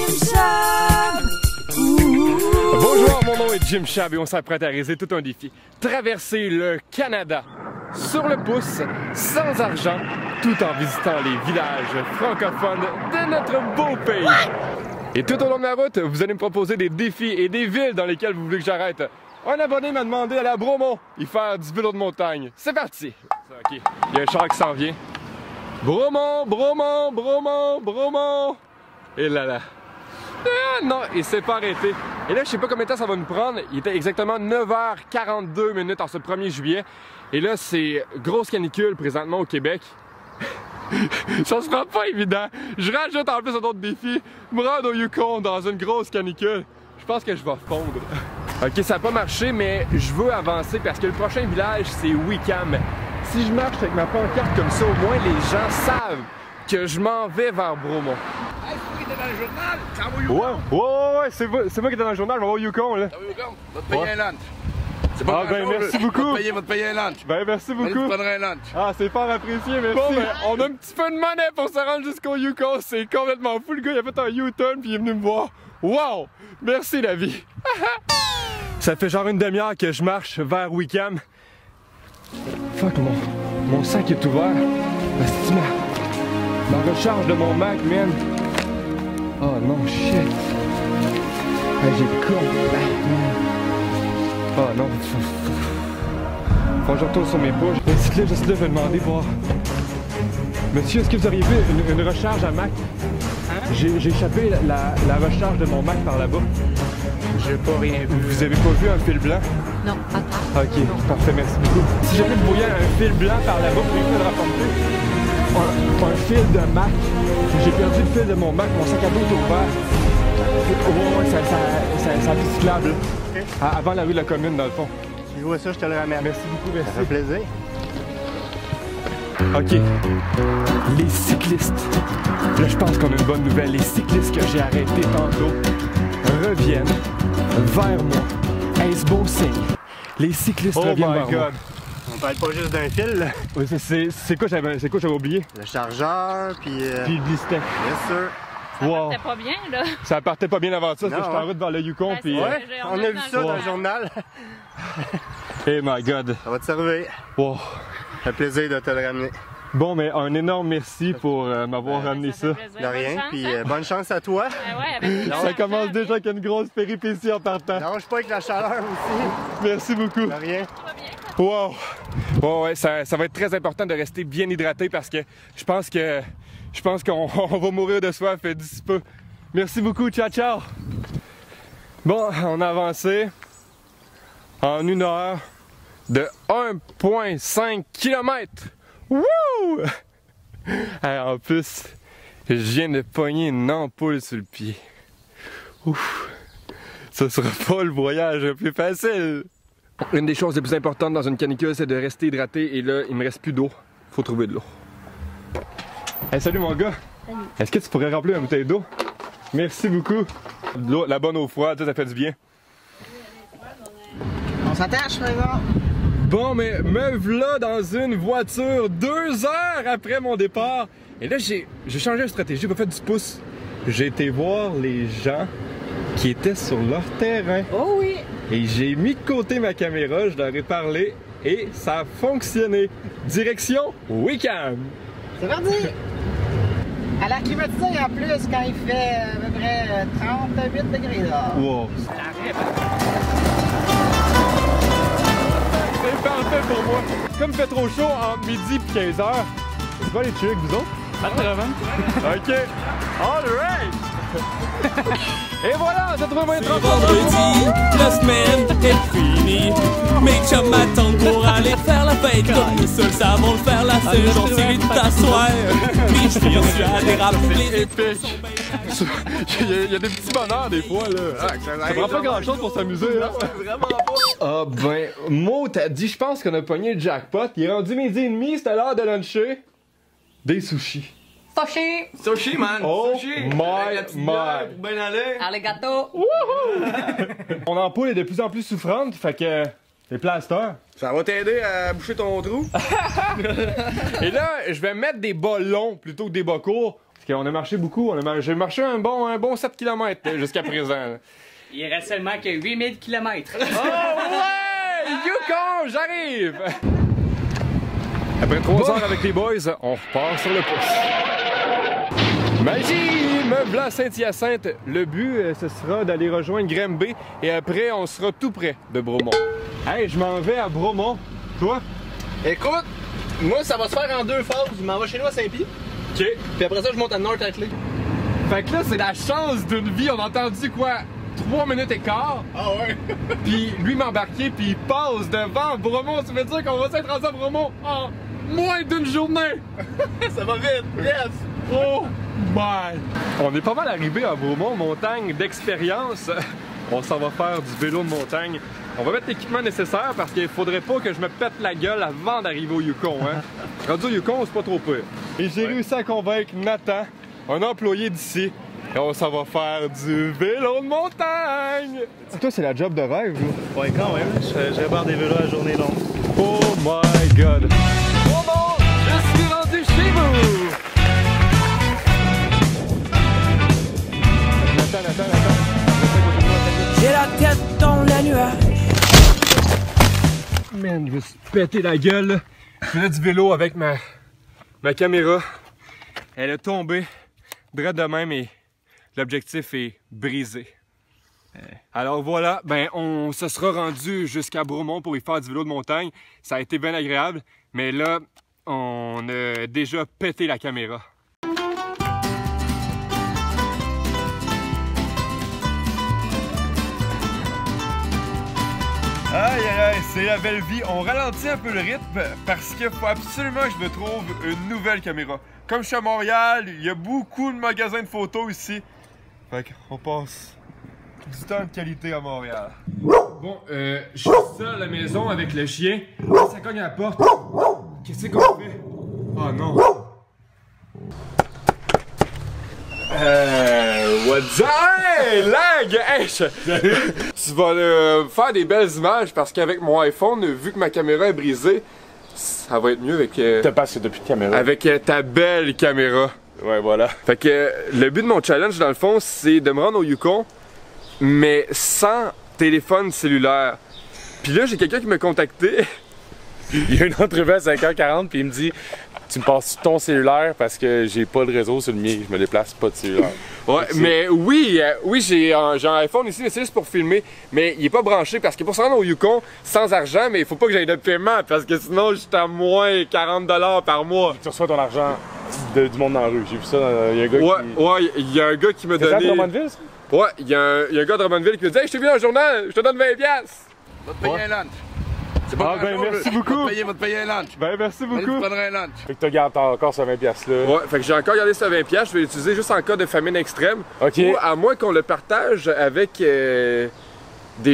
Jim Chab. Bonjour, mon nom est Jim Chab et on s'apprête à réaliser tout un défi. Traverser le Canada sur le pouce, sans argent, tout en visitant les villages francophones de notre beau pays. Et tout au long de la route, vous allez me proposer des défis et des villes dans lesquelles vous voulez que j'arrête. Un abonné m'a demandé d'aller à Bromont y faire du vélo de montagne. C'est parti! Ok, il y a un char qui s'en vient. Bromont, Bromont, Bromont, Bromont! Et là là. Ah, non, il s'est pas arrêté. Et là, je sais pas combien de temps ça va nous prendre. Il était exactement 9h42 minutes en ce 1er juillet. Et là, c'est grosse canicule présentement au Québec. Ça sera pas évident. Je rajoute en plus un autre défi. Me rendre au Yukon dans une grosse canicule. Je pense que je vais fondre. Ok, ça n'a pas marché, mais je veux avancer parce que le prochain village, c'est Wickham. Si je marche avec ma pancarte comme ça, au moins les gens savent que je m'en vais vers Bromont. Hey, c'est toi qui étais dans le journal? T'en vas au Yukon? Ouais, c'est moi qui étais dans le journal, je vais au Yukon, là. T'en vas au Yukon? Va te payer un lunch. C'est Ah, ben merci beaucoup. Va te payer un lunch. Ben merci beaucoup. Tu prendras un lunch. Ah, c'est fort apprécié, merci. Bon, ben, on a un petit peu de monnaie pour se rendre jusqu'au Yukon. C'est complètement fou, le gars, il a fait un U-turn puis il est venu me voir. Wow! Merci, la vie. Ça fait genre une demi-heure que je marche vers Wickham. Fuck, mon sac est ouvert. C'est ma recharge de mon Mac, man. Oh non, shit. Hey, j'ai complètement... Oh non, faut que je retourne sur mes poches. Le cycliste juste là, je vais demander voir. Monsieur, est-ce que vous auriez vu une recharge à Mac? J'ai échappé la recharge de mon Mac par là-bas. J'ai pas rien vu. Vous avez pas vu un fil blanc? Non, attends. Ok, parfait, merci beaucoup. Si jamais vous voyez un fil blanc par là-bas, vous pouvez me le rapporter. Un fil de Mac. J'ai perdu le fil de mon Mac, mon sac à dos est ouvert. Ouais, ça est cyclable. Okay. Avant la rue de la commune, dans le fond. Si je vois ça, je te le ramène. Merci beaucoup, merci. Ça fait plaisir. Ok. Les cyclistes. Là, je pense qu'on a une bonne nouvelle. Les cyclistes que j'ai arrêtés tantôt reviennent vers moi. Est-ce beau signe? Les cyclistes reviennent vers moi. On parle pas juste d'un fil, là. Oui, c'est quoi j'avais oublié? Le chargeur, puis... Puis le blister. Bien sûr. Ça partait pas bien, là. Ça partait pas bien avant ça, parce que j'étais en route vers le Yukon, Ben, puis... Ouais, on a vu ça dans le journal. Hey my God. Ça va te servir. Wow. Ça fait plaisir de te le ramener. Bon, mais un énorme merci pour m'avoir ramené ça. De rien, puis bonne chance à toi. Ouais, avec Ça commence déjà avec une grosse péripétie en partant. Lâche pas avec la chaleur aussi. Merci beaucoup. De rien. Wow! Bon, ouais, ça va être très important de rester bien hydraté parce que je pense qu'on va mourir de soif d'ici peu. Merci beaucoup, ciao ciao! Bon, on a avancé en 1 heure de 1,5 km. Wouh! En plus, je viens de pogner une ampoule sur le pied. Ouf! Ça sera pas le voyage le plus facile! Une des choses les plus importantes dans une canicule, c'est de rester hydraté. Et là, il me reste plus d'eau. Faut trouver de l'eau. Hey, salut mon gars! Salut. Est-ce que tu pourrais remplir une bouteille d'eau? Merci beaucoup! De l'eau, la bonne eau froide, ça fait du bien. On s'attache, par exemple. Bon, mais me v'là dans une voiture 2 heures après mon départ. Et là, j'ai changé de stratégie, j'ai pas fait du pouce. J'ai été voir les gens qui étaient sur leur terrain. Oh oui! Et j'ai mis de côté ma caméra, je leur ai parlé et ça a fonctionné. Direction Wickham. C'est parti! À la climatisée en plus, quand il fait à peu près 38 degrés dehors. Wow. C'est parfait pour moi. Comme il fait trop chaud entre midi et 15h, je vais aller tuer avec vous autres. Pas de problème. OK. All right. Et voilà, ça trouve moyen de Vendredi, la semaine est finie. Mes chums m'attendent pour aller faire la fête. Comme nous seuls savons le faire, là c'est gentil de t'asseoir. Puis je tire sur à déraper. épique. Il y a des petits bonheurs des fois là. Ça prend pas grand chose pour s'amuser là. Vraiment pas. Ah ben, Mo t'as dit, je pense qu'on a pogné le jackpot. Il est rendu 12h30, c'était l'heure de luncher. Des sushis. Sushi! Sushi, man. Oh Sushi. my Avec la petite bière pour bien aller. Alligato! Mon ampoule est de plus en plus souffrante, fait que les plasters. Ça va t'aider à boucher ton trou. Et là, je vais mettre des bas longs plutôt que des bas courts. qu'on a marché beaucoup. J'ai marché un bon 7 km jusqu'à présent. Il reste seulement que 8000 km. Oh ouais! Yukon, j'arrive! Après 3 heures avec les boys, on repart sur le pouce. Magie! Me v'là Saint-Hyacinthe. Le but, ce sera d'aller rejoindre Granby et après, on sera tout près de Bromont. Hey, je m'en vais à Bromont. Toi? Écoute, moi, ça va se faire en 2 phases. Je m'en vais chez nous à Saint-Pie. OK. Puis après ça, je monte à North Atlee. Fait que là, c'est la chance d'une vie. On a entendu quoi? 3 minutes et quart. Ah ouais? Puis lui m'embarquer, puis il passe devant Bromont. Ça veut dire qu'on va s'être rendu à Bromont en moins d'une journée. Ça va vite. Yes! Oh my! On est pas mal arrivé à Bromont, montagne d'expérience. On s'en va faire du vélo de montagne. On va mettre l'équipement nécessaire parce qu'il faudrait pas que je me pète la gueule avant d'arriver au Yukon. Hein? Rendu au Yukon, c'est pas trop pire. Et j'ai réussi à convaincre Nathan, un employé d'ici, et on s'en va faire du vélo de montagne! Toi, c'est la job de rêve, là. Ouais, quand même. Je répare des vélos à journée longue. Oh my god! Bromont, je suis rendu chez vous! Nathan. J'ai la tête dans les nuages. Man, je me suis pété la gueule. Je faisais du vélo avec ma caméra. Elle est tombée droit de même et l'objectif est brisé. Alors voilà, ben on se sera rendu jusqu'à Bromont pour y faire du vélo de montagne. Ça a été bien agréable, mais là, on a déjà pété la caméra. Aïe aïe aïe, c'est la belle vie. On ralentit un peu le rythme parce qu'il faut absolument que je me trouve une nouvelle caméra. Comme je suis à Montréal, il y a beaucoup de magasins de photos ici. Fait qu'on passe du temps de qualité à Montréal. Bon, je suis seul à la maison avec le chien. Ça cogne à la porte. Qu'est-ce qu'on fait? Oh non. What's up? Hey, lag! Hey, tu vas faire des belles images parce qu'avec mon iPhone, vu que ma caméra est brisée, ça va être mieux avec... T'as pas assez depuis de caméra. Avec ta belle caméra. Ouais, voilà. Fait que le but de mon challenge, dans le fond, c'est de me rendre au Yukon, mais sans téléphone cellulaire. Puis là, j'ai quelqu'un qui m'a contacté. Il y a une entrevue à 5h40 puis il me dit tu me passes ton cellulaire parce que j'ai pas de réseau sur le mien, je me déplace pas de cellulaire. Ouais, mais oui, j'ai un iPhone ici, mais c'est juste pour filmer. Mais il est pas branché parce que pour se rendre au Yukon sans argent, mais il faut pas que j'aille de paiement parce que sinon je suis à moins 40$ par mois. Tu reçois ton argent du monde dans la rue. J'ai vu ça, il y a un gars qui... Ouais, il y a un gars qui m'a donné... C'est ça, Drummondville, ça? Ouais, il y a un gars de Drummondville qui me dit « Hey, je t'ai vu dans le journal, je te donne 20$! » Va te payer un lunch. C'est pas Ah ben merci beaucoup! Va te payer un lunch. Ben merci beaucoup! Tu prendras un lunch. Fait que t'as gardé encore ce 20$ là. Ouais, fait que j'ai encore gardé ce 20$, je vais l'utiliser juste en cas de famine extrême. Ok. Ou à moins qu'on le partage avec des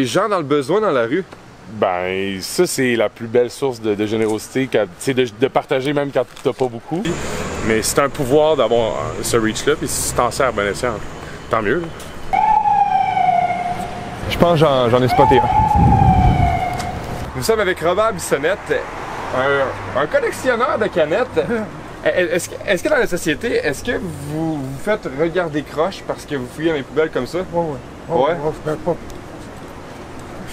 gens dans le besoin dans la rue. Ben, ça, c'est la plus belle source de générosité, c'est de partager même quand t'as pas beaucoup. Mais c'est un pouvoir d'avoir ce reach-là, puis si tu t'en sers, ben, tant mieux. Là. Je pense que j'en ai spoté un. Nous sommes avec Robert Bissonnette, un collectionneur de canettes. Est-ce que dans la société, est-ce que vous vous faites regarder croche parce que vous fouillez dans les poubelles comme ça? Oui. Ouais? Ben, pas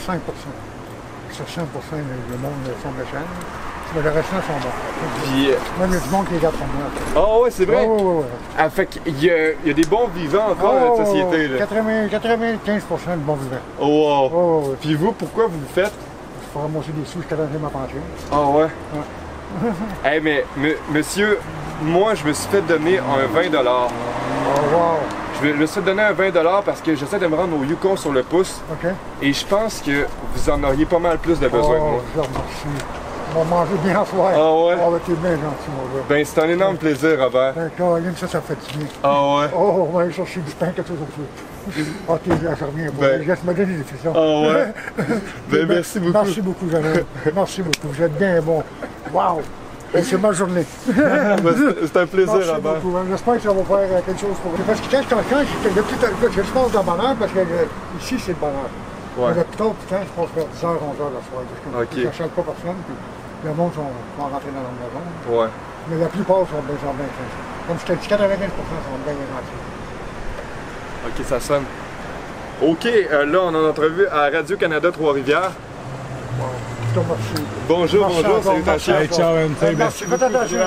5%. Sur 100%, le monde sont méchants. Mais le restant sont bons. Puis... Moi, il y a du monde qui les garde pour moi. Ah ouais, c'est vrai? Oui. Ah, fait qu'il y a des bons vivants encore dans notre société. Là. 95% de bons vivants. Oh wow! Oh, Puis vous, pourquoi vous le faites? Il faut ramasser des sous jusqu'à la fin de ma pension. Ah ouais? Hey, mais monsieur, moi je me suis fait donner un 20$. Oh wow! Je me suis fait donner un 20$ parce que j'essaie de me rendre au Yukon sur le pouce. OK. Et je pense que vous en auriez pas mal plus de besoin que moi. Je te remercie. On va manger bien ce soir. Ah ouais? Oh, t'es bien gentil, mon gars. Ben c'est un énorme plaisir, Robert. Ben, Caroline, ça fait du bien. Ah ouais? Oh, on va aller chercher du pain, quelque chose au feu. Ah, t'es bien, je reviens. Ben... Je me donner des frissons. Ah ouais? Ben merci beaucoup. Merci beaucoup, Jeannette. Merci beaucoup. Vous êtes bien bon. Wow! Et c'est ma journée. C'est un plaisir, Merci Robert. beaucoup. J'espère que ça va faire quelque chose pour vous. Parce que quand je passe dans le bonheur, parce que ici, c'est le bonheur. Ouais. Mais plutôt, putain, je passe vers 10h, 11h le soir. Ok. Je ne chante pas personne, puis le monde sont rentrés dans la maison. Ouais. Mais la plupart sont bien gentils. Comme je te dis, 95% sont bien gentils. Ok, ça sonne. Ok, là, on a une entrevue à Radio-Canada Trois-Rivières. Je te remercie. Bonjour, bonjour, salutations. Hey, ciao, merci. Faites attention,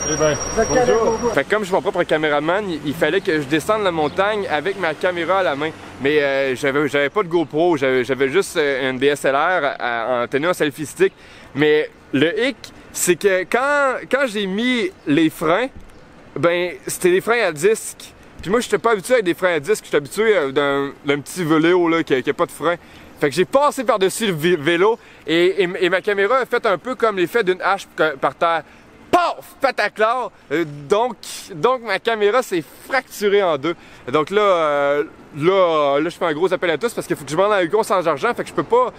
Bonjour. Fait que comme je suis mon propre caméraman, il fallait que je descende la montagne avec ma caméra à la main. Mais j'avais pas de GoPro, j'avais juste une DSLR en tenue en selfie stick. Mais le hic, c'est que quand j'ai mis les freins, ben c'était des freins à disque. Puis moi, je n'étais pas habitué avec des freins à disque, j'étais habitué d'un petit vélo là, qui n'a pas de frein. Fait que j'ai passé par-dessus le vélo et ma caméra a fait un peu comme l'effet d'une hache par terre. Paf! Pataclar! Donc ma caméra s'est fracturée en deux. Donc là, je fais un gros appel à tous parce qu'il faut que je m'en aille sans argent. Fait que je peux pas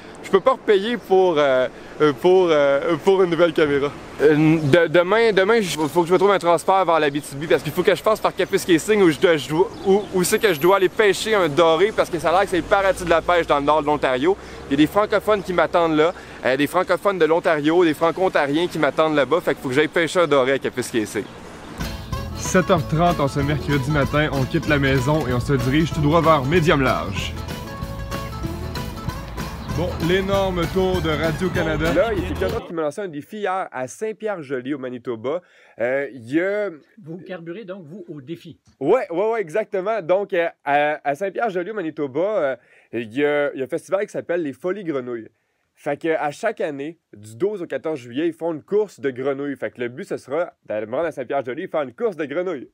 repayer pour une nouvelle caméra. Demain, il faut que je me trouve un transport vers l'Abitibi parce qu'il faut que je passe par Kapuskasing où c'est que je dois aller pêcher un doré parce que ça a l'air que c'est le paradis de la pêche dans le nord de l'Ontario. Il y a des francophones qui m'attendent là, des francophones de l'Ontario, des franco-ontariens qui m'attendent là-bas. Fait qu'il faut que j'aille pêcher un doré à Kapuskasing. 7h30 en ce mercredi matin, on quitte la maison et on se dirige tout droit vers Médium Large. Bon, l'énorme tour de Radio-Canada. Là, il y a quelqu'un d'autre qui m'a lancé un défi hier à Saint-Pierre-Joli, au Manitoba. Vous carburez donc, vous, au défi? Ouais, exactement. Donc, à Saint-Pierre-Joli, au Manitoba, il y a un festival qui s'appelle les Folies Grenouilles. Fait qu'à chaque année, du 12 au 14 juillet, ils font une course de grenouilles. Fait que le but, ce sera d'aller me rendre à Saint-Pierre-Joli et faire une course de grenouilles.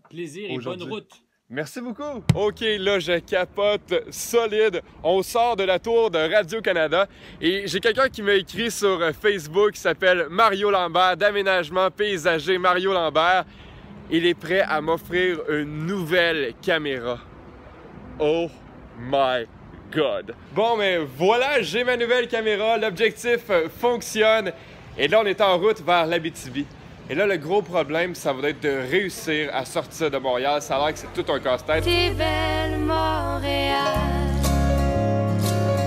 Plaisir et bonne route. Merci beaucoup. OK, là, je capote solide. On sort de la tour de Radio-Canada et j'ai quelqu'un qui m'a écrit sur Facebook qui s'appelle Mario Lambert, d'aménagement paysager Mario Lambert. Il est prêt à m'offrir une nouvelle caméra. Oh my God. Bon, mais voilà, j'ai ma nouvelle caméra. L'objectif fonctionne. Et là, on est en route vers l'Abitibi. Et là, le gros problème, ça va être de réussir à sortir de Montréal. Ça a l'air que c'est tout un casse-tête. T'es belle, Montréal.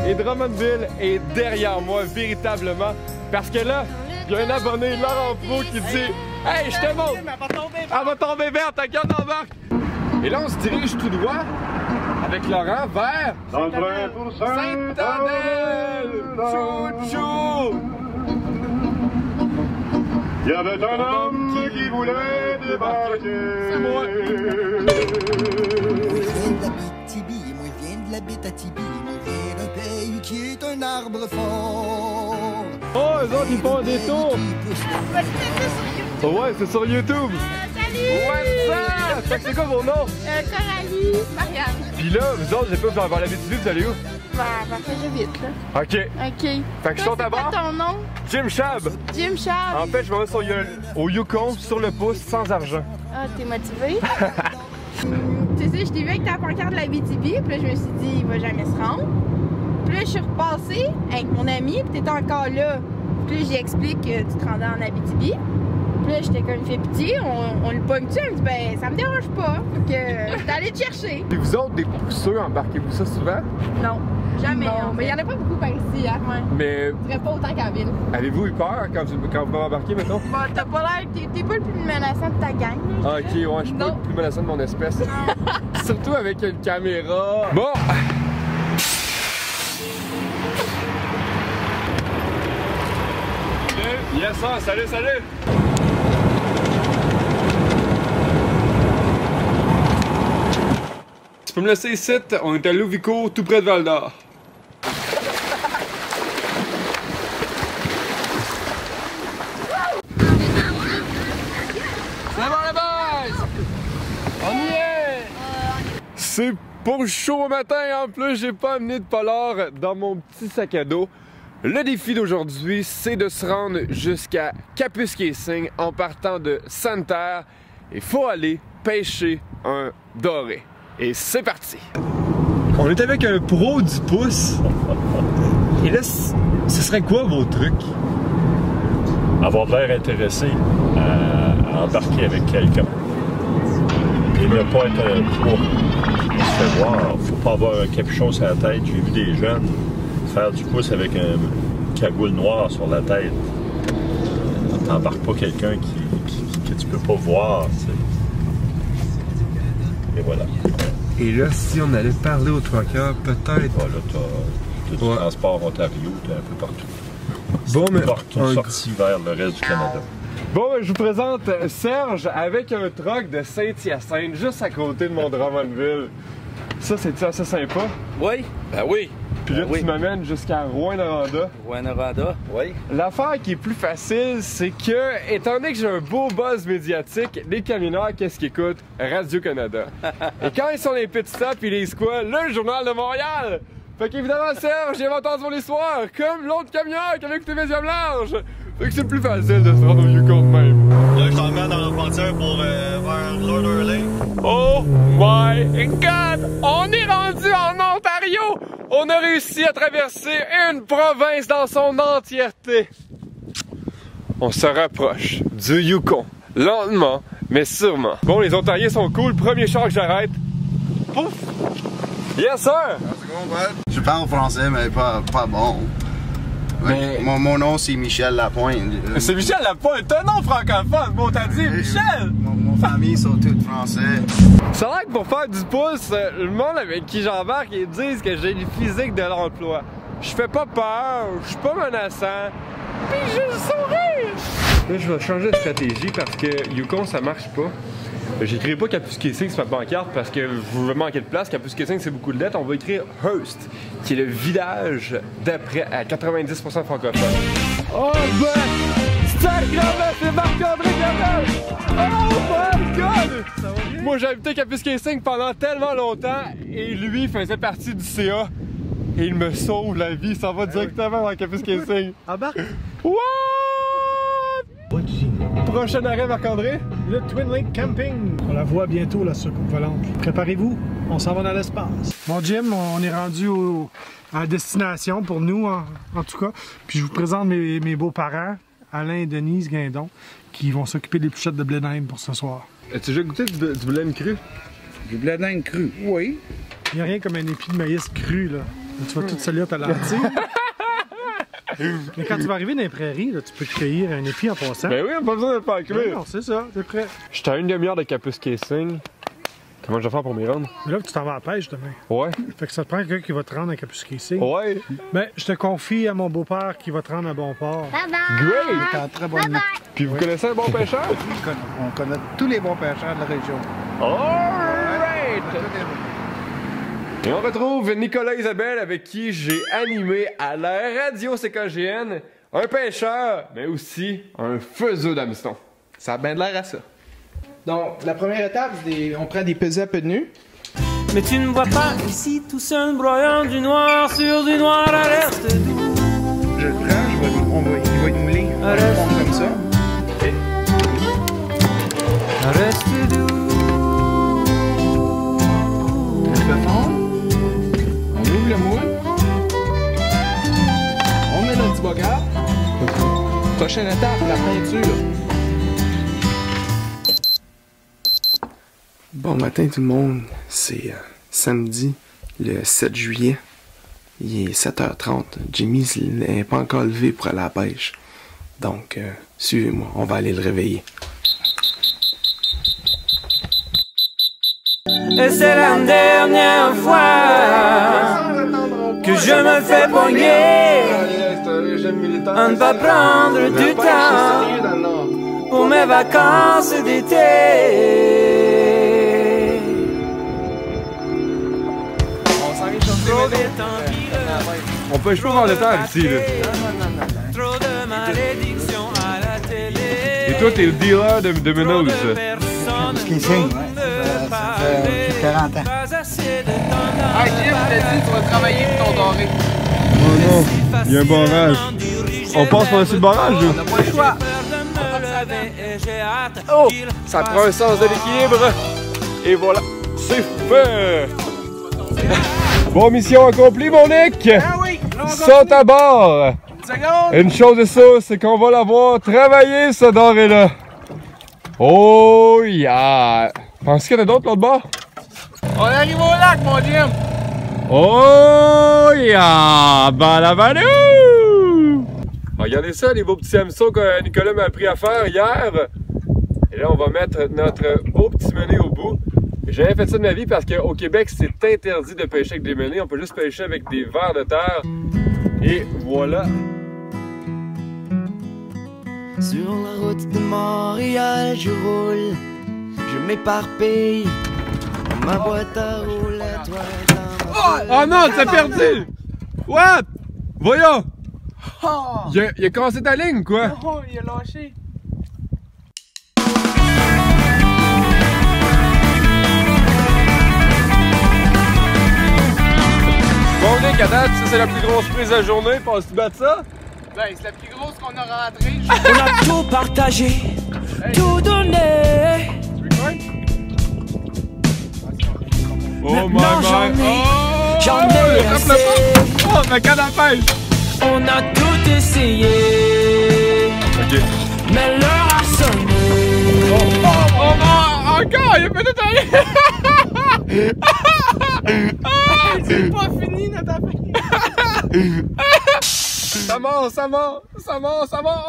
Et Drummondville est derrière moi, véritablement. Parce que là, il y a un abonné, Laurent Pro, qui dit « Hey, je te montre! Elle va tomber verte, t'inquiète, embarque! » Et là, on se dirige tout droit avec Laurent vers Sainte-Adèle! Chou-chou! Il y avait un homme qui voulait débarquer. C'est moi. Moi, je viens de l'Abitibi, moi, je viens de l'Abitibi, moi, je viens d'un pays qui est un arbre fort. Oh, eux autres, ils font des tours. Ouais, c'est sur YouTube. Salut! What's up? C'est quoi vos noms? Coralie, Marianne. Puis là, vous autres, j'ai pas vous avoir l'Abitibi, vous allez où? Bah, je vite, là. OK. OK. Fait que je saute à bord. C'est quoi ton nom? Jim Chab. Jim Chab. En fait, je vais au Yukon, sur le pouce, sans argent. Ah, t'es motivé? Tu sais, je t'ai vu avec ta pancarte de l'Abitibi, puis là, je me suis dit, il va jamais se rendre. Puis là, je suis repassée avec mon ami, puis t'étais encore là. Puis là, j'y explique que tu te rendais en Abitibi. Puis là, j'étais comme, il fait pitié, on le pogne-tu? Elle me dit, ben, ça me dérange pas. Fait que j'étais allée te chercher. Et vous autres, des pousseux, embarquez-vous ça souvent? Non, jamais. Non. Mais il y en a pas beaucoup par ici, hein? Ouais. Mais. Je dirais pas autant qu'à ville. Avez-vous eu peur quand vous m'embarquez, mettons? Bah, t'as pas l'air. T'es pas le plus menaçant de ta gang. Ah, ok, ouais, je suis pas le plus menaçant de mon espèce. Surtout avec une caméra. Bon! Yes, sir, salut! Tu peux me laisser ici, on est à Louvicourt, tout près de Val-d'Or. C'est bon la base! On y est! C'est pour chaud au matin, en plus j'ai pas amené de polar dans mon petit sac à dos. Le défi d'aujourd'hui, c'est de se rendre jusqu'à Kapuskasing en partant de Santerre. Il faut aller pêcher un doré. Et c'est parti! On est avec un pro du pouce. Et là, ce serait quoi vos trucs? Avoir l'air intéressé à embarquer avec quelqu'un. Et ne pas être un pro. On se fait voir. Faut pas avoir un capuchon sur la tête. J'ai vu des jeunes faire du pouce avec un cagoule noire sur la tête. T'embarques pas quelqu'un qui peux pas voir, tu sais. Et voilà. Et là, si on allait parler au trucker, peut-être... Voilà, t'as du transport Ontario, t'as un peu partout. Bon, mais... Partout sorti vers le reste du Canada. Bon, je vous présente Serge avec un truck de Saint-Hyacinthe, juste à côté de mon Drummondville. Ça, c'est-tu assez sympa? Oui, ben oui. Puis là, tu m'amènes jusqu'à Rouyn-Noranda. Rouyn-Noranda, oui. L'affaire qui est plus facile, c'est que, étant donné que j'ai un beau buzz médiatique, les camionneurs, qu'est-ce qu'ils écoutent? Radio-Canada. Et quand ils sont les pit stops, ils lisent quoi? Le Journal de Montréal! Fait qu'évidemment, Serge, j'ai entendu son histoire, comme l'autre camionneur qui avait écouté Mes Yeux Blanches. Fait que c'est plus facile de se rendre au Yukon de même. Là, je t'emmène dans la frontière pour vers Lord Hurley. Oh my God! On est rendu en Ontario! On a réussi à traverser une province dans son entièreté. On se rapproche du Yukon. Lentement, mais sûrement. Bon, les Ontariens sont cool. Premier char que j'arrête. Pouf! Yes, sir! Je parle français, mais pas bon. Mais... Mon nom, c'est Michel Lapointe. C'est Michel Lapointe, t'as un nom francophone. Bon, t'as dit Michel! Mon famille sont toutes français. C'est vrai que pour faire du pouce, le monde avec qui j'embarque, ils disent que j'ai le physique de l'emploi. Je fais pas peur, je suis pas menaçant, pis j'ai le sourire! Là, je vais changer de stratégie parce que Yukon, ça marche pas. J'écris pas Kapuskasing sur ma pancarte parce que je veux manquer de place. Kapuskasing, c'est beaucoup de lettres. On va écrire Hearst, qui est le village d'après à 90% francophone. Oh ben! C'est Marc-André Gabel! Oh my God! Moi, j'ai habité Kapuskasing pendant tellement longtemps et lui faisait partie du CA. Et il me sauve la vie, ça va directement dans Kapuskasing. Embarque! What? Prochain arrêt, Marc-André? Le Twin Lake Camping. On la voit bientôt, la soucoupe volante. Préparez-vous, on s'en va dans l'espace. Bon, Jim, on est rendu à destination pour nous, en tout cas. Puis je vous présente mes beaux-parents, Alain et Denise Guindon, qui vont s'occuper des pluchettes de blé d'Inde pour ce soir. As-tu déjà goûté du blé d'Inde cru? Du blé d'Inde cru, oui. Il n'y a rien comme un épi de maïs cru, là. Tu vas tout salir ta lentille. Mais quand tu vas arriver dans les prairies, là, tu peux cueillir un épi en passant. Ben oui, on n'a pas besoin de le faire cuire. Non, c'est ça, t'es prêt. J'étais à une demi-heure de Kapuskasing. Comment je vais faire pour m'y rendre? Mais là, tu t'en vas à la pêche demain. Ouais. Fait que ça te prend quelqu'un qui va te rendre à Kapuskasing. Ouais. Ben, je te confie à mon beau-père qui va te rendre à Bonport. Great! T'es en très bonne nuit. Puis vous connaissez un bon pêcheur? On connaît tous les bons pêcheurs de la région. Alright! Et on retrouve Nicolas Isabelle avec qui j'ai animé à la radio CKGN un pêcheur, mais aussi un faiseux d'hameçon. Ça a bien de l'air à ça. Donc, la première étape, on prend des pesées à peu de nu. Mais tu ne vois pas ici tout seul broyant du noir sur du noir à l'est doux. Je le prends, il va être moulé. On va le prendre comme ça. Okay. Reste doux. On le fait fondre. On ouvre le moule. On met notre petit bocard. Prochaine étape, la peinture. Bon matin tout le monde, c'est samedi le 7 juillet, il est 7h30, Jimmy n'est pas encore levé pour aller à la pêche, donc suivez-moi, on va aller le réveiller. Et c'est la dernière fois que je me fais pogner à ne pas prendre du temps pour mes vacances d'été. On pêche pas dans le terre ici, là. Et toi, t'es le dealer de Menos. Kapuskasing, ouais. Ça fait 40 ans. Ah, Jim, je t'ai dit, tu vas travailler pour ton doré. Oh non, il y a un barrage. On passe par-dessus le barrage, là. On n'a pas le choix. Oh, ça prend un sens de l'équilibre. Et voilà, c'est fait. Bon, mission accomplie, mon Nick! Ah oui! Saute à bord! Une chose est sûre, c'est qu'on va la voir travailler, ce doré-là! Oh yeah! Penses-tu qu'il y en a d'autres l'autre bord? On arrive au lac, mon Jim! Oh yeah! Balabalou! Regardez ça, les beaux petits hameçons que Nicolas m'a appris à faire hier! Et là, on va mettre notre beau petit menu au bout. J'ai jamais fait ça de ma vie parce qu'au Québec, c'est interdit de pêcher avec des menus. On peut juste pêcher avec des vers de terre. Et voilà. Sur la route de Montréal, je roule, je m'éparpille. Ma boîte à roulettes, Oh non, tu l'as perdu! What? Voyons! Il a cassé ta ligne, quoi? Oh, il a lâché. Bon, Nick, à date, ça c'est la plus grosse prise de la journée. Penses-tu battre ça? Ben, c'est la plus grosse qu'on a rentrée. On a tout partagé, tout donné. Oh my god! J'en ai assez. Oh, ma canne à pêche! On a tout essayé. Ok. Mais l'heure a sonné. Oh non! Encore! Il a fait tout aller! C'est pas fini notre affaire! Ça monte, ça monte! Ça monte, ça monte!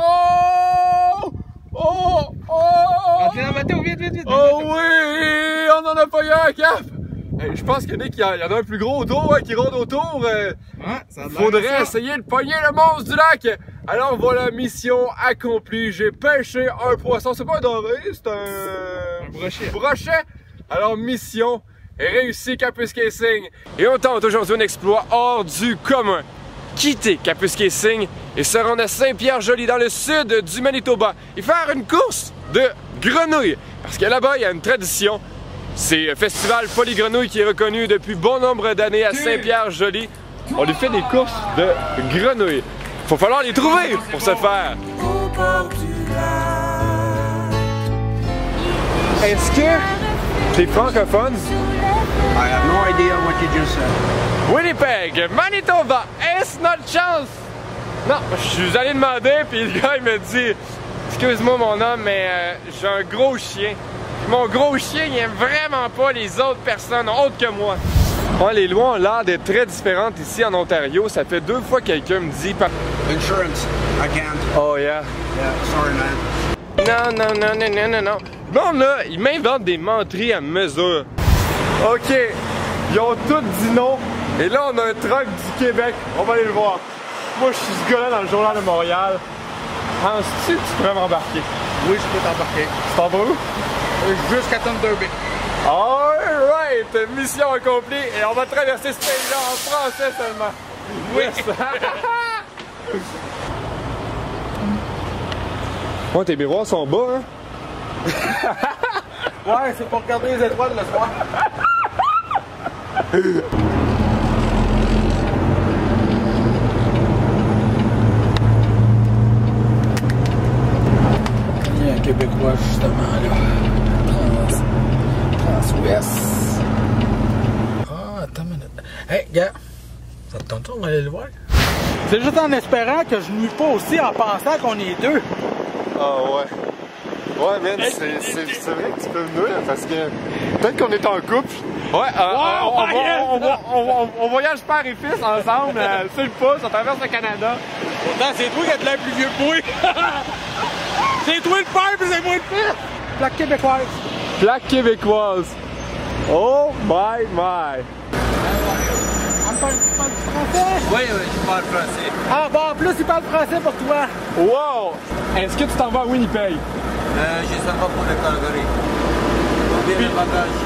Oh! Oh! Oh! Rentrez dans le bateau, vite, vite, vite! Oh oui! On en a pas eu un cap! Hey, je pense que Nick, il y en a un plus gros autour, hein, qui rôde autour. Faudrait essayer de pogner le monstre du lac. Alors voilà, mission accomplie. J'ai pêché un poisson. C'est pas un doré, c'est un brochet. Brochet. Alors mission réussie, Kapuskasing. Et on tente aujourd'hui un exploit hors du commun. Quitter Kapuskasing et se rendre à Saint-Pierre-Joli dans le sud du Manitoba et faire une course de grenouilles. Parce que là-bas, il y a une tradition. C'est le festival Folie Grenouille qui est reconnu depuis bon nombre d'années à Saint-Pierre-Joli. On lui fait des courses de grenouilles. Faut falloir les trouver pour se faire. Est-ce que t'es francophone? I have no idea what you just said. Winnipeg, Manitoba, est-ce notre chance? Non, je suis allé demander puis le gars il me dit excuse-moi mon homme mais j'ai un gros chien. Mon gros chien, il aime vraiment pas les autres personnes autres que moi. Ouais, les lois ont l'air d'être très différentes ici en Ontario. Ça fait 2 fois que quelqu'un me dit... Insurance, I can't. Oh yeah. Yeah, sorry man. Non. Bon là, ils m'inventent des menteries à mesure. Ok, ils ont tous dit non. Et là, on a un truck du Québec. On va aller le voir. Moi, je suis ce gars-là dans le journal de Montréal. Penses-tu que tu pourrais m'embarquer? Oui, je peux t'embarquer. Tu t'en vas où? Jusqu'à Thunder Bay. Alright! Mission accomplie et on va traverser ce pays-là en français seulement. Oui! Yes. Ouais, tes miroirs sont bas, hein? Ouais, c'est pour regarder les étoiles le soir. Il y a un Québécois justement là. Transouest. Ah, attends une minute. Hey, gars, ça te tente on va aller le voir? C'est juste en espérant que je nuis pas aussi en pensant qu'on est deux. Ah ouais. Ouais, man, c'est vrai que tu peux venir parce que peut-être qu'on est en couple. Ouais, on voyage père et fils ensemble sur le pouce, on traverse le Canada. Pourtant, c'est toi qui as de l'air plus vieux que moi. C'est toi le père puis c'est moi le fils. Plaque québécoise. Plaque québécoise. Oh my. Tu parles français? Oui, je parle français. Ah bon, en plus, il parle français pour toi. Wow! Est-ce que tu t'en vas à Winnipeg? Je ne sais pas pour le Calgary. Combien de bagages?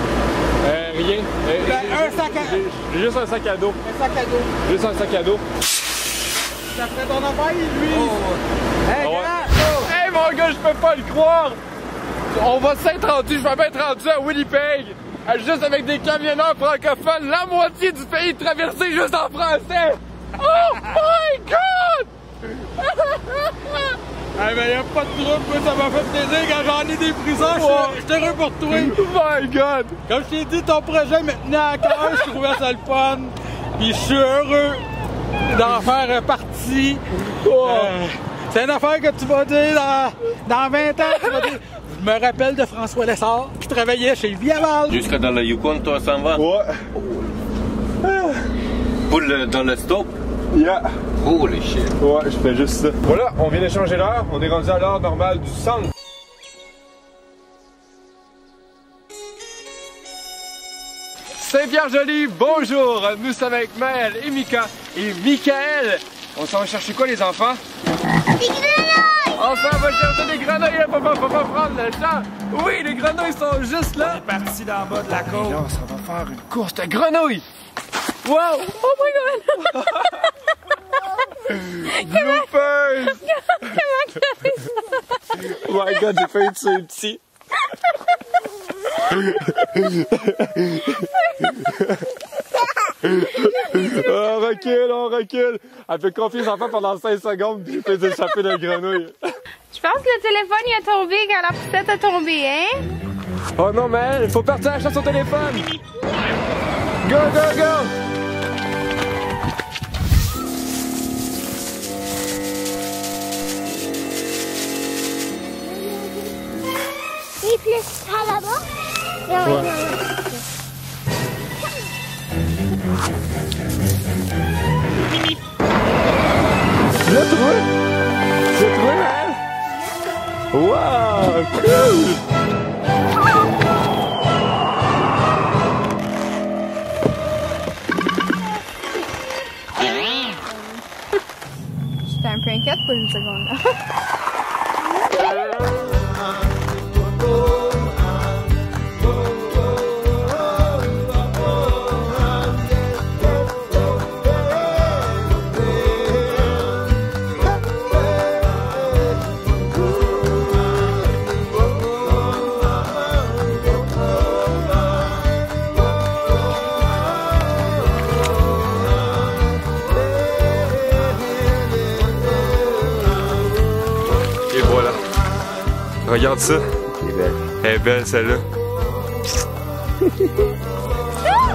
Rien. Un sac à dos. J'ai juste un sac à dos. Un sac à dos. Juste un sac à dos. Ça ferait ton affaire, lui. Hey, ouais. gars! Hey, mon gars, je peux pas le croire! On va s'être rendu, je vais bien être rendu à Winnipeg! Juste avec des camionneurs francophones, la moitié du pays traversé juste en français! Oh my god! Eh ben y'a pas de trouble, moi ça m'a fait plaisir quand j'en ai des prisons, je suis heureux pour toi! Oh my god! Comme je t'ai dit, ton projet me tenait à cœur, je trouvais ça le fun, pis je suis heureux d'en faire partie. C'est une affaire que tu vas dire dans 20 ans, tu vas dire. Je me rappelle de François Lessard qui travaillait chez Viaval. Jusque dans le Yukon, toi, ça va? Ouais. Dans le stop? Yeah. Holy shit. Ouais, je fais juste ça. Voilà, on vient de changer l'heure. On est rendu à l'heure normale du centre. Saint-Pierre-Joli, bonjour! Nous sommes avec Maël et Mika et Michael. On s'en va chercher quoi les enfants? Des grenouilles! Enfin, on va chercher des grenouilles, faut pas prendre le champ. Oui, les grenouilles sont juste là. On est parti dans le bas de la côte. Là, on va faire une course de grenouilles. Wow! Oh my god! Bloopers! Comment tu as fait ça? Oh my god, j'ai failli tuer un petit. On recule. Elle fait confier les enfants pendant 5 secondes puis elle fait échapper de la grenouille. Je pense que le téléphone il a tombé quand la poussette a tombé, hein? Oh non, mais il faut partir à la chasse au téléphone! Go, go, go! Et puis ça là-bas. Ouais. Tu l'as trouvé? Tu l'as trouvé, Maël? Wow, cool! J'étais un peu inquiète pour une seconde là. Et voilà. Regarde ça. Elle est belle celle-là.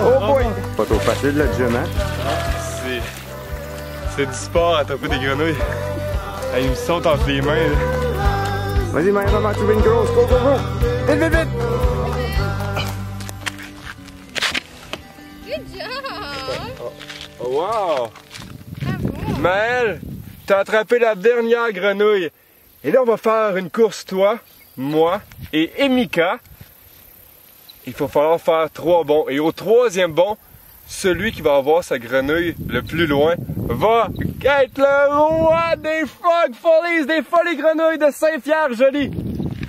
Oh boy! Pas trop facile le gym, hein? C'est du sport à attraper des grenouilles. Ils me sautent entre les mains. Là. Vas-y, Maya, maman, tu veux une grosse? Go, go, go! Vite, vite, vite! Good job! Oh, wow! Maël, t'as attrapé la dernière grenouille. Et là, on va faire une course, toi, moi et Emika. Il va falloir faire 3 bonds. Et au 3e bond, celui qui va avoir sa grenouille le plus loin va être le roi des Frog Follies, des Folies Grenouilles de Saint-Pierre-Joli.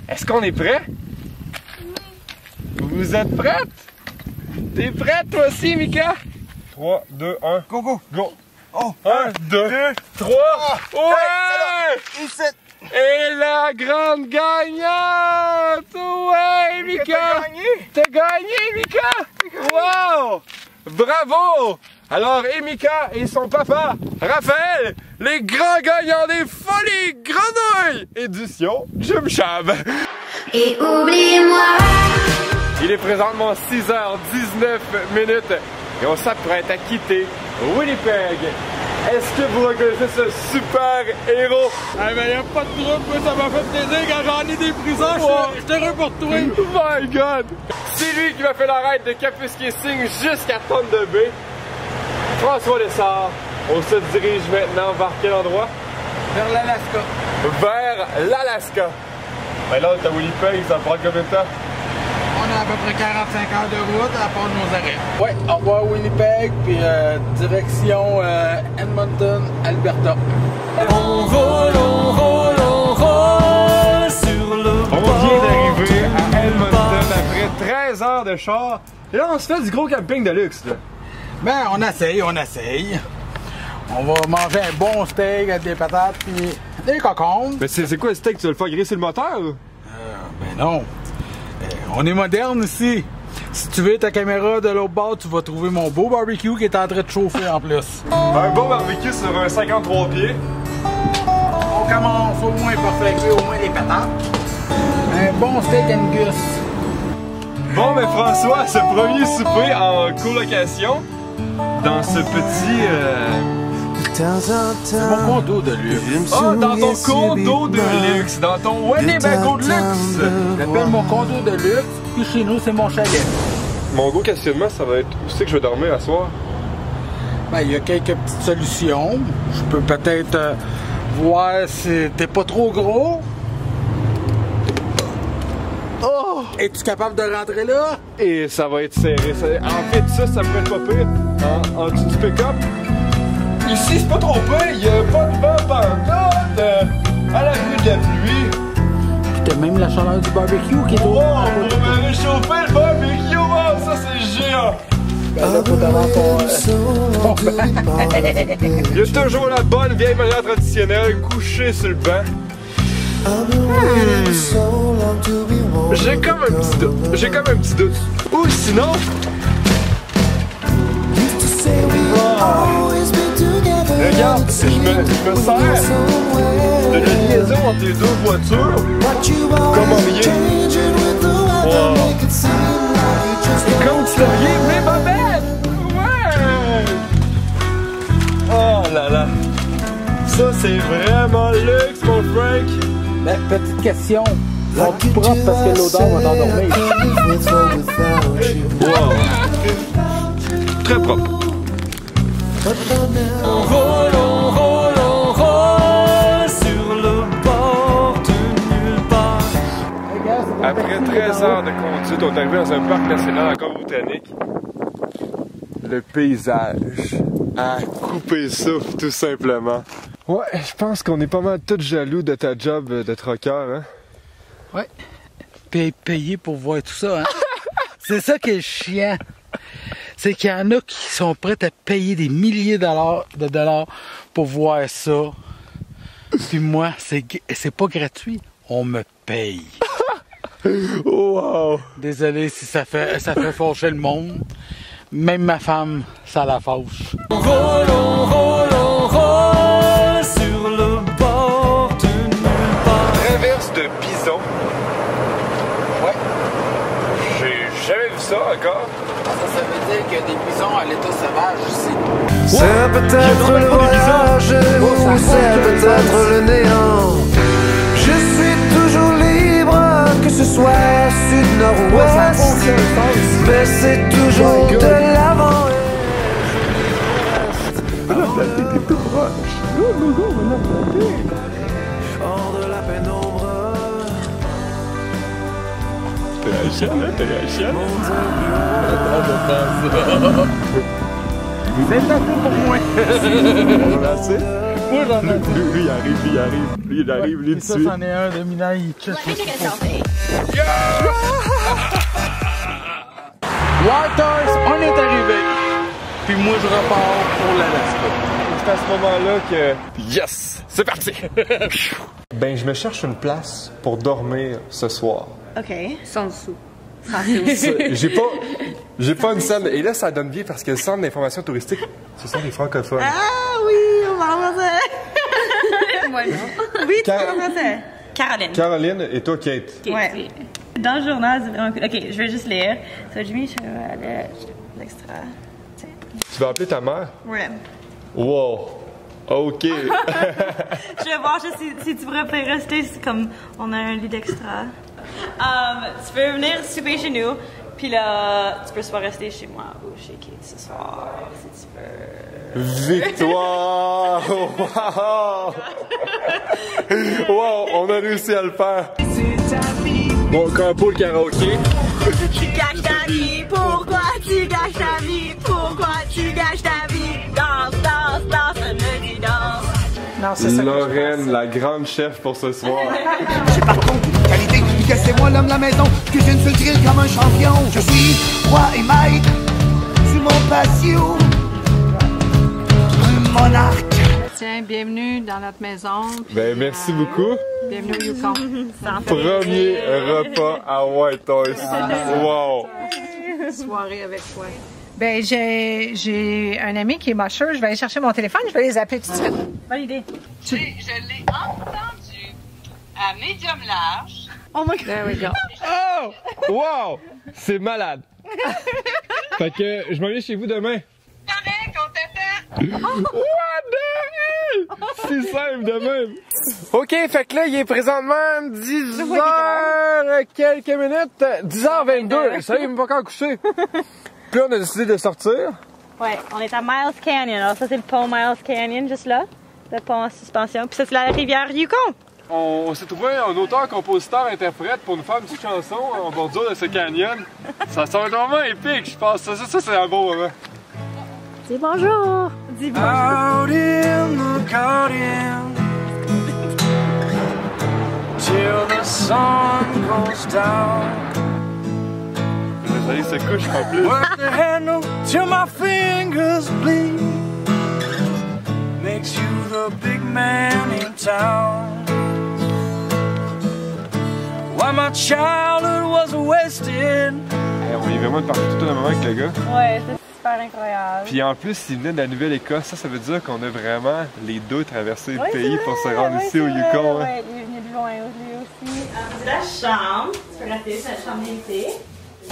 Est-ce qu'on est prêt? Vous êtes prête? T'es prête toi aussi, Mika? 3, 2, 1. Go, go! Go! Oh! 1, 2, 3. Ouais! Ici! Et la grande gagnante! Ouais, Mika! T'as gagné, Mika! Wow! Bravo! Alors, Emika et son papa, Raphaël, les grands gagnants des Folies Grenouilles! Édition Jim Chab. Et oublie-moi! Il est présentement 6h19 et on s'apprête à quitter Winnipeg. Est-ce que vous reconnaissez ce super héros? Ah ben y'a pas de trouble, moi ça m'a fait plaisir quand j'en ai des prisons, je suis heureux pour toi. Oh my god! C'est lui qui m'a fait la raid de Capus Kissing jusqu'à Thunder Bay. François Lessard, on se dirige maintenant vers quel endroit? Vers l'Alaska. Vers l'Alaska. Ben là, t'as Winnipeg, ça prend combien de temps? On a à peu près 45 heures de route à part nos arrêts. Ouais, on va à Winnipeg, puis direction Edmonton, Alberta. On roule sur le On vient d'arriver à Edmonton après 13 heures de char. Et là, on se fait du gros camping de luxe, là. Ben, on essaye. On va manger un bon steak avec des patates, puis des cocombes. Mais c'est quoi le steak? Tu vas le faire griller sur le moteur? Ben non. On est moderne ici. Si tu veux ta caméra de l'autre bord, tu vas trouver mon beau barbecue qui est en train de chauffer en plus. Un beau barbecue sur un 53 pieds. On commence au moins par faire cuire au moins les patates. Un bon steak Angus. Bon, mais François, ce premier souper en colocation, dans ce petit... C'est mon condo de luxe. Oh, dans ton condo de luxe, dans ton Winnebago de luxe. J'appelle mon condo de luxe, puis chez nous, c'est mon chalet. Mon gros questionnement, ça va être où c'est que je vais dormir à soir? Ben, il y a quelques petites solutions. Je peux peut-être voir si t'es pas trop gros. Oh! Es-tu capable de rentrer là? Et ça va être serré. En fait, ça peut être pas pire. En dessous du pick-up. Ici, c'est pas trop pire. Il y a pas de vent pantoute. À la vue de la pluie. Puis t'as même la chaleur du barbecue qui est au... Wow, on va réchauffer le barbecue. Wow, ça c'est géant. Ben là, faut t'avoir ton... Il y a toujours la bonne vieille manière traditionnelle, coucher sur le banc. J'ai comme un petit doute. Ou sinon... Regarde, je me sers de la liaison entre les deux voitures comme rien. Wow. C'est comme tu l'as mais ma bête! Ouais! Oh là là! Ça c'est vraiment luxe mon Frank! Ben, petite question. Sont-tu propres parce que l'odeur va t'endormir? Wow! Très propre. On roule sur le bord de nulle part. Après 13 heures de conduite, on est arrivé dans un parc national encore botanique. Le paysage a coupé le souffle tout simplement. Ouais, je pense qu'on est pas mal tous jaloux de ta job de trucker, hein? Ouais. Payer pour voir tout ça, hein? C'est ça qui est chiant. C'est qu'il y en a qui sont prêts à payer des milliers de dollars pour voir ça. Puis moi, c'est pas gratuit. On me paye. Wow! Désolé si ça fait fâcher le monde. Même ma femme, ça la fâche. On roule sur le bord de nulle part. Traverse de bison. Ouais. J'ai jamais vu ça encore. Ça veut dire qu'il y a des bisons à l'état sauvage ici. C'est peut-être le voyage ou c'est peut-être le néant. Je suis toujours libre, que ce soit sud, nord ou ouest. Mais c'est toujours de l'avant. Hors de la pénombre. T'es un chien, hein? T'es un chien? C'est un peu pour moi. Moi j'en ai. Lui, il arrive, lui, ça, c'en est un de Mina, il tue. Whitehorse, on est arrivé. Puis moi je repars pour l'Alaska. C'est à ce moment-là que... Yes! C'est parti! Ben, je me cherche une place pour dormir ce soir. OK. Sans dessous. J'ai pas une scène. Et là, ça donne bien parce que le centre d'information touristique, ce sont les francophones. Ah oui, on va en français. Moi non. Oui, tu parles en français. Caroline. Caroline et toi, Kate. Ouais. Dans le journal, c'est vraiment cool. OK, je vais juste lire. Ça, j'ai mis l'extra. Tu vas appeler ta mère? Ouais. Wow! OK. Je vais voir si tu pourrais rester comme on a un lit d'extra. Tu peux venir souper chez nous, puis là, tu peux soit rester chez moi ou chez Kate ce soir, si tu veux. Victoire! Wow! Wow, on a réussi à le faire. Bon, encore pour le karaoké. Tu gâches ta vie, pourquoi tu gâches ta vie? Pourquoi tu gâches ta vie? Danse, danse, danse, me dis danse. Non, c'est ça. Lorraine, la grande chef pour ce soir. J'ai par contre qualité, que c'est moi l'homme de la maison, cuisine sur le grill comme un champion. Je suis roi et maître sur mon patio, un monarque. Tiens, bienvenue dans notre maison. Ben, merci beaucoup. Bienvenue au Yukon. Premier repas à Whitehorse. Wow! Soirée avec toi. Ben, j'ai un ami qui est mocheux. Je vais aller chercher mon téléphone. Je vais les appeler tout de suite. Bonne idée. Je l'ai entendu à médium large. Oh my God! There we go. Oh! Wow! C'est malade! Fait que je m'en vais chez vous demain. Correct, on t'attend. What the hell? C'est simple de même. OK, fait que là, il est présentement 10h quelques minutes. 10h22. Ça y est, il m'a pas encore couché. Puis là, on a décidé de sortir. Ouais, on est à Miles Canyon. Alors ça, c'est le pont Miles Canyon, juste là. Le pont en suspension. Puis ça, c'est la rivière Yukon. on s'est trouvé un auteur, compositeur, interprète pour nous faire une petite chanson en bordure de ce canyon. Ça sent vraiment épique, je pense. Ça c'est un bon moment. Dis bonjour! Dis bonjour! Out in the garden till the sun goes down. Le soleil se couche en plus. Work the handle till my fingers bleed. Makes you the big man in town. Why my childhood was wasted. Hey, on est vraiment parti tout un moment avec le gars. Ouais, c'est super incroyable. Puis en plus, il venait de la Nouvelle-Écosse. Ça veut dire qu'on a vraiment les deux traversé le pays pour se rendre ici au Yukon. Hein. Ouais, il est venu de loin lui aussi. C'est la chambre. Tu peux rester, c'est la chambre d'été.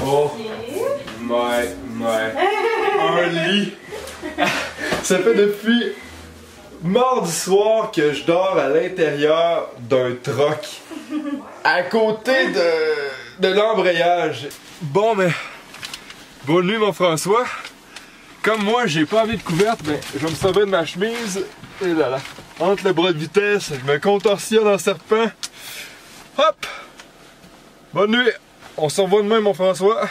Oh! Un lit! Ça fait depuis mardi soir que je dors à l'intérieur d'un troc. À côté de l'embrayage. Bon, mais... Bonne nuit, mon François. Comme moi, j'ai pas envie de couverte, mais je vais me sauver de ma chemise. Et là là. Entre le bras de vitesse, je me contorsionne en serpent. Hop! Bonne nuit! On se revoit demain, mon François.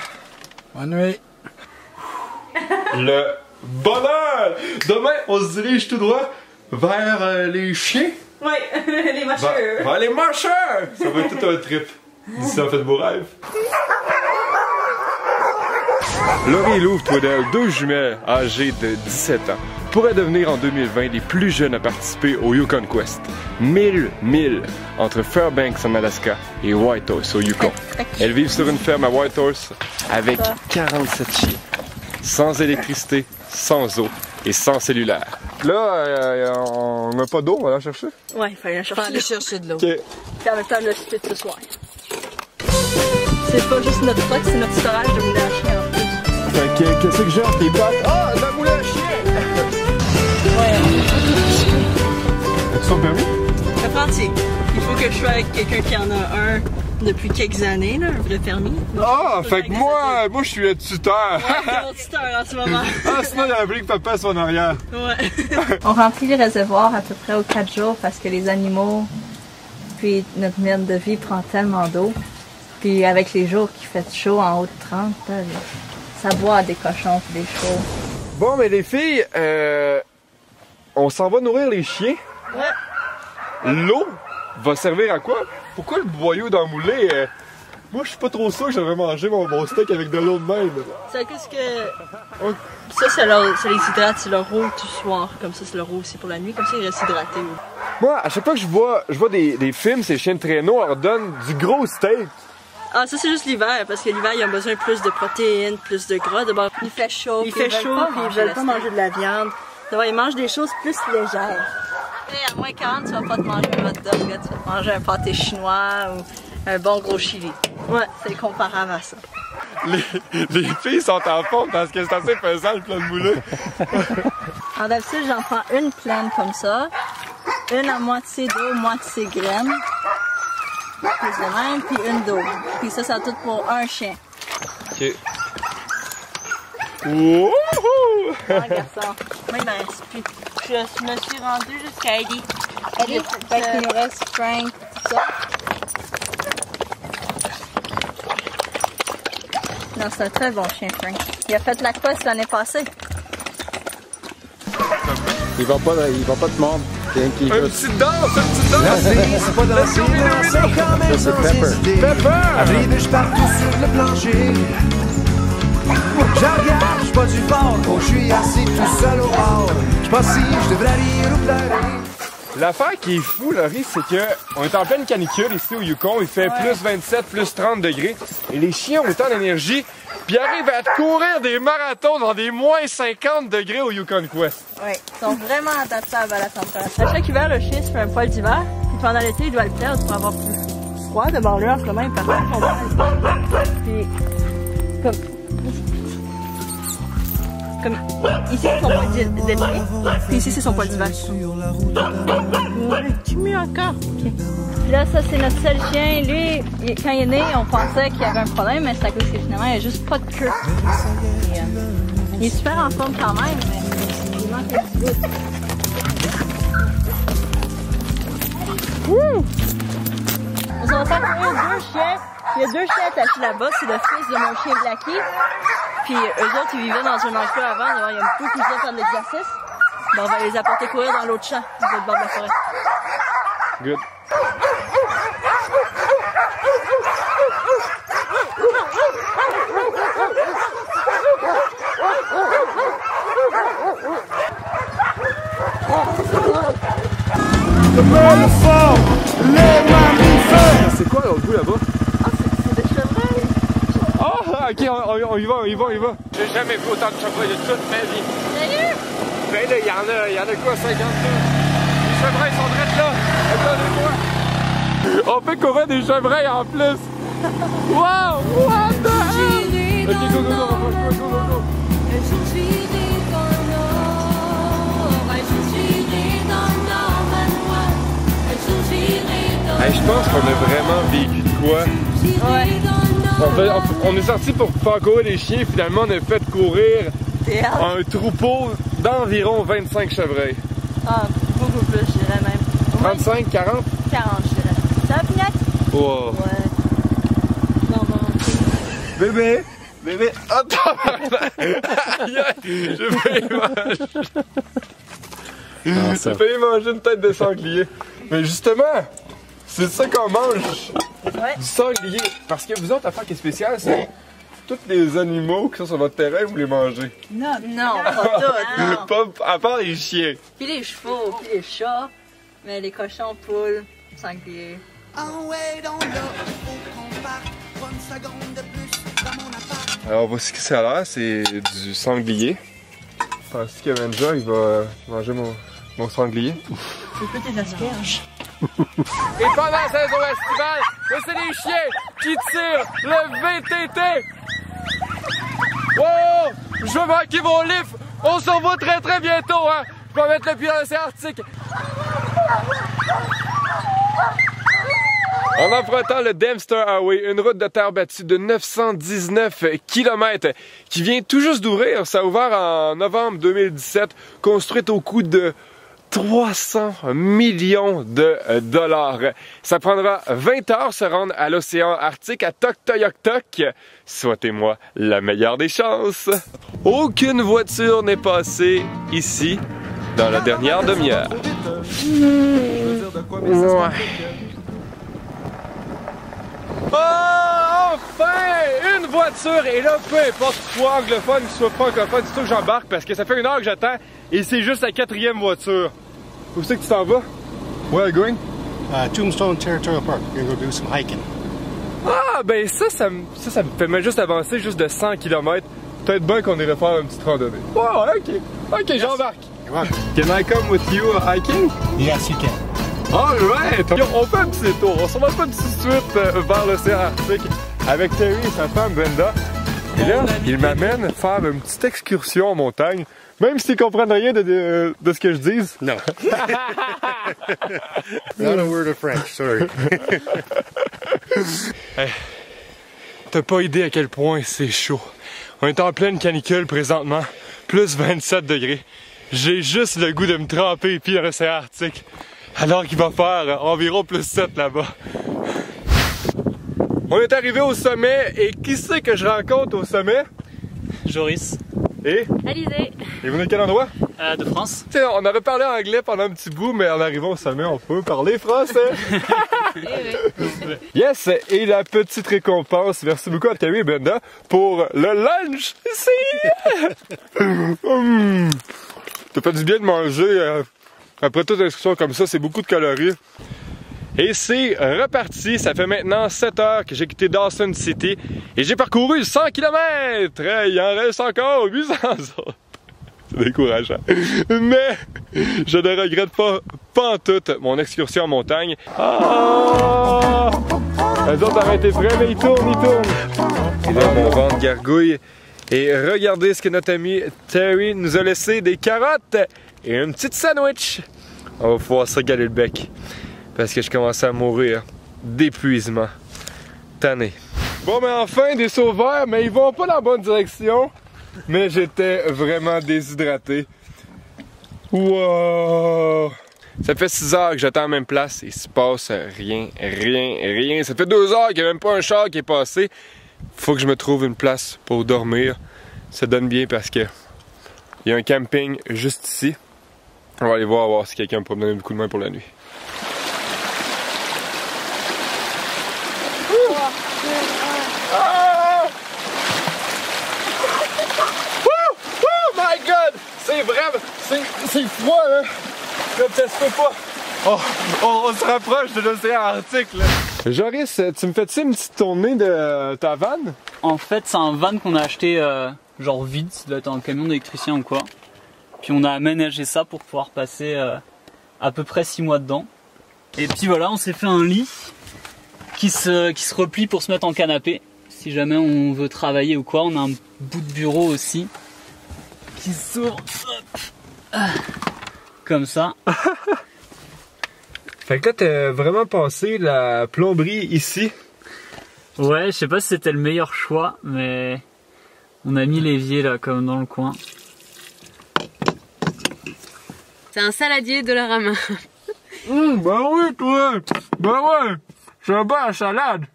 Bonne nuit. Le bonheur! Demain, on se dirige tout droit vers les chiens. Oui, les mâcheurs. Vers les mâcheurs! Ça va être tout un trip. D'ici, on fait de beaux rêves. Laurie et Louvre Twaddell, deux jumelles âgées de 17 ans, pourraient devenir en 2020 les plus jeunes à participer au Yukon Quest. 1000 milles entre Fairbanks en Alaska et Whitehorse au Yukon. Elles vivent sur une ferme à Whitehorse avec 47 chiens, sans électricité, sans eau et sans cellulaire. Là, on n'a pas d'eau, on va la chercher? Ouais, il fallait la chercher. Aller chercher de l'eau. Okay. Puis en même temps, le split ce soir. C'est pas juste notre truck, c'est notre storage de moulin à chien en plus. Fait que, qu'est-ce que j'ai entre tes pattes? Ah, de la moulin à chien! Ouais. As-tu ton permis? Apprenti. Il faut que je sois avec quelqu'un qui en a un depuis quelques années, là, un vrai permis. Ah, fait que moi je suis le tuteur. Ouais, c'est mon tuteur en ce moment. Ah, sinon il y a un bruit que papa soit en arrière. Ouais. On remplit le réservoir à peu près aux 4 jours parce que les animaux, puis notre mode de vie prend tellement d'eau. Puis avec les jours qui fait chaud en haut de 30, là, ça boit des cochons et des chevaux. Bon, mais les filles, on s'en va nourrir les chiens. Ouais. L'eau va servir à quoi? Pourquoi le boyau dans le moulin? Moi, je suis pas trop sûr que j'aurais mangé mon bon steak avec de l'eau de même. C'est qu'est-ce que... Ça les hydrate, c'est leur eau du soir. Comme ça, c'est leur eau aussi pour la nuit. Comme ça, ils restent hydratés. Moi, à chaque fois que je vois des films, ces chiens de traîneau leur donnent du gros steak. Ah, ça, c'est juste l'hiver, parce que l'hiver, ils ont besoin plus de protéines, plus de gras. D'abord, il fait chaud, puis ils veulent pas manger de la viande. D'abord, ils mangent des choses plus légères. À moins 40, tu vas pas te manger un hot dog, là, tu vas te manger un pâté chinois ou un bon gros chili. Ouais, c'est comparable à ça. Les filles sont en forme parce que c'est assez pesant le plat de moulin. En d'habitude, j'en prends une pleine comme ça, une à moitié d'eau, moitié graine. Plus de même, puis une d'eau. Puis ça, c'est tout pour un chien. Ok. Wouhou! Ah, garçon. Moi, il m'en reste plus. Je me suis rendue jusqu'à Eddie. Eddie, fait qu'il nous reste Frank, tout ça. Non, c'est un très bon chien, Frank. Il a fait la course l'année passée. Il va pas te mordre. Une petite danse, C'est pas danser, c'est quand même sans hésiter. Abrivage partout sur le plancher. Je regarde, je bois du fort. Oh, je suis assis tout seul au bord. Je pense si je devrais rire ou pleurer. L'affaire qui est fou, Laurie, c'est qu'on est en pleine canicule ici au Yukon. Il fait plus 27, plus 30 degrés. Et les chiens ont autant d'énergie. Puis ils arrivent à courir des marathons dans des moins 50 degrés au Yukon Quest. Oui, ils sont vraiment adaptables à la température. À chaque hiver, le chien se fait un poil d'hiver. Puis pendant l'été, il doit le perdre pour avoir plus froid. D'abord, là, en ce moment, il perd son poil. Puis, comme ici, c'est son poil d'été. Puis ici, c'est son poil d'hiver. Tu mieux encore. Okay. Puis là, ça, c'est notre seul chien. Lui, quand il est né, on pensait qu'il y avait un problème, mais c'est à cause que finalement, il n'y a juste pas de queue. Et, il est super en forme quand même, mais il manque un petit bout. deux chiens. Il y a 2 chiens attachés là-bas. C'est le fils de mon chien Blackie. Puis eux autres, ils vivaient dans un enclos avant. Alors, il y a beaucoup de gens faire de l'exercice. Ben, on va les apporter courir dans l'autre champ, de l'autre bord de la forêt. Good. C'est quoi l'autre bout là-bas? Ah, c'est des chevreuils. Ah, ok, on y va. J'ai jamais vu autant de chevreuils de toute ma vie. Sérieux? Ben là, il y en a quoi, 52? Les chevreuils sont drettes là. Attendez-moi. On fait courir des chevreuils en plus. Wow! What the hell? Ok, go. Hey, je pense qu'on a vraiment vécu de quoi. Ouais. On est sorti pour faire courir les chiens, finalement on a fait courir un troupeau d'environ 25 chevreuils. Ah, beaucoup plus, je dirais même. 35, 40? 40, je dirais. Ça va, Pinette? Wow. Ouais. Non. Bébé! Attends! J'ai failli manger une tête de sanglier. Mais justement, c'est ça qu'on mange. Ouais. Du sanglier. Parce que vous autres, l'affaire qui est spéciale, c'est tous les animaux qui sont sur votre terrain, vous les mangez. Non, pas tous. Pas, à part les chiens. Puis les chevaux, puis les chats, mais les cochons, poules, sangliers. Alors voici ce que ça a l'air, c'est du sanglier. Je pense que Benja, il va manger mon sanglier. C'est que tes asperges. Et pendant la saison estivale, c'est les chiens qui tirent le VTT. Oh! Je veux manquer mon lift. On se revoit très bientôt, hein. Je vais mettre le pied dans l'océan Arctique. En empruntant le Dempster Highway, une route de terre battue de 919 km qui vient tout juste d'ouvrir. Ça a ouvert en novembre 2017, construite au coût de 300 millions de dollars. Ça prendra 20 heures se rendre à l'océan Arctique, à Tuktoyaktuk. Souhaitez-moi la meilleure des chances. Aucune voiture n'est passée ici dans la dernière demi-heure. Ouais. Oh, enfin! Une voiture! Et là, peu importe que tu sois anglophone, que tu sois francophone, c'est sûr que j'embarque parce que ça fait 1 heure que j'attends et c'est juste la 4e voiture. Où c'est que tu t'en vas? Where are you going? Tombstone Territorial Park. We're going to go do some hiking. Ah, ben ça me fait même juste avancer juste de 100 km. Peut-être bien qu'on irait faire une petite randonnée. Ouais, ok, yes. J'embarque. Can I come with you hiking? Yes, you can. Alright! On fait un petit tour, on s'en va pas tout de suite vers l'océan Arctique avec Terry et sa femme Brenda. Et là, il m'amène faire une petite excursion en montagne, même s'ils comprennent rien de ce que je dis. Non. Not a word of French, sorry. Hey, t'as pas idée à quel point c'est chaud. On est en pleine canicule présentement, plus 27 degrés. J'ai juste le goût de me tremper les pieds dans l'océan Arctique. Alors qu'il va faire environ plus 7 là-bas. On est arrivé au sommet et qui c'est que je rencontre au sommet? Joris. Et? Alizé. Et vous venez de quel endroit? De France. T'sais, on avait parlé anglais pendant un petit bout, mais en arrivant au sommet, on peut parler français. Yes! Et la petite récompense, merci beaucoup à Terry et Brenda pour le lunch ici! T'as fait du bien de manger. Après toute excursion comme ça, c'est beaucoup de calories. Et c'est reparti. Ça fait maintenant 7 heures que j'ai quitté Dawson City et j'ai parcouru 100 km. Il en reste encore 800 autres. C'est décourageant. Mais je ne regrette pas en tout mon excursion en montagne. Ah! Les autres auraient été prêts, mais ils tournent. Et là, mon ventre gargouille. Et regardez ce que notre ami Terry nous a laissé, des carottes et un petit sandwich. On va pouvoir se régaler le bec. Parce que je commençais à mourir d'épuisement. Tanné. Bon, mais enfin, des sauts verts, mais ils vont pas dans la bonne direction. Mais j'étais vraiment déshydraté. Wow! Ça fait 6 heures que j'attends à la même place et il se passe rien. Ça fait 2 heures qu'il n'y a même pas un char qui est passé. Faut que je me trouve une place pour dormir. Ça donne bien parce que il y a un camping juste ici. On va aller voir si quelqu'un peut me donner un coup de main pour la nuit. Oh my god! C'est vraiment... C'est froid là! Comme ça se peut pas! Oh, on se rapproche de l'océan Arctique là! Joris, tu me fais-tu une petite tournée de ta vanne? En fait, c'est un van qu'on a acheté genre vide, ça doit être un camion d'électricien ou quoi. Puis on a aménagé ça pour pouvoir passer à peu près 6 mois dedans. Et puis voilà, on s'est fait un lit qui se replie pour se mettre en canapé. Si jamais on veut travailler ou quoi, on a un bout de bureau aussi qui s'ouvre comme ça. Fait que là, t'as vraiment passé la plomberie ici. Ouais, je sais pas si c'était le meilleur choix, mais on a mis l'évier là, comme dans le coin. C'est un saladier de la Rama. Ben oui, toi! Ben ouais! C'est un bon à salade!